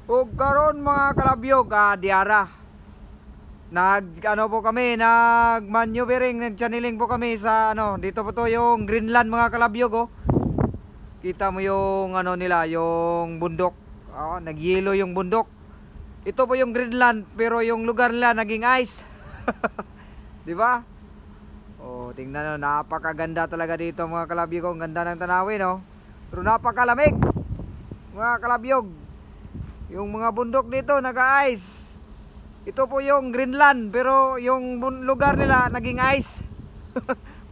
Ug karon mga kalabyog, diara. Ano po kami, nag-maneuvering, nag-channeling po kami sa dito po to yung Greenland mga kalabyog oh. Kita mo yung nila, yung bundok. Nagyelo yung bundok. Ito po yung Greenland pero yung lugar nila naging ice. 'Di ba? Oh, tingnan nyo, napakaganda talaga dito mga kalabyog. Ang ganda ng tanawin oh. Pero napakalamig mga kalabyog. Yung mga bundok dito nag-ice. Ito po yung Greenland pero yung lugar nila naging ice.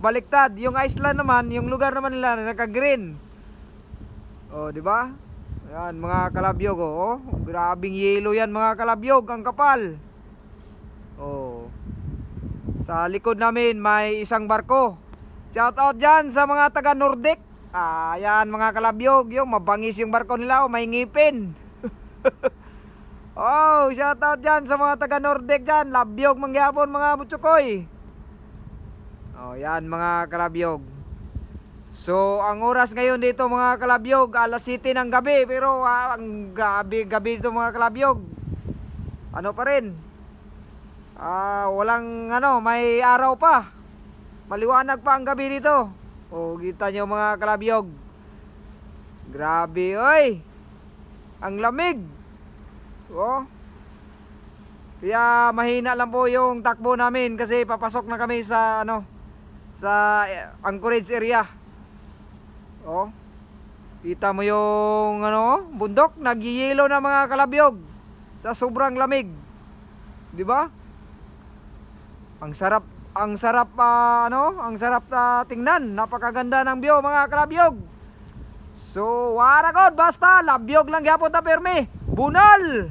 Baliktad. Yung Iceland naman, yung lugar naman nila naka-green. Oh, di ba? Ayan mga kalabyog oh. Grabing yelo yan mga kalabyog, ang kapal. Oh. Sa likod namin may isang barko. Shout out dyan sa mga taga Nordic. Ayan mga kalabyog, yung mabangis yung barko nila oh, may ngipin. Oh, shout out dyan sa mga taga Nordic dyan. Labyog mangyapon mga butsukoy. Oh, yan mga kalabyog. So, ang oras ngayon dito mga kalabyog, alas 7 ng gabi. Pero ang gabi dito mga kalabyog, ano pa rin, walang may araw pa. Maliwanag pa ang gabi dito. Oh, kita nyo mga kalabyog. Grabe, oy. Ang lamig. Oh. Kaya mahina lang po yung takbo namin kasi papasok na kami sa sa Anchorage area. Oh. Kita mo yung bundok, nagyiyelo na mga kalabyog sa sobrang lamig. 'Di ba? Ang sarap ang sarap tingnan. Napakaganda ng view mga kalabyog. So, waragon basta labyog lang gyapon ta permi. Bunal!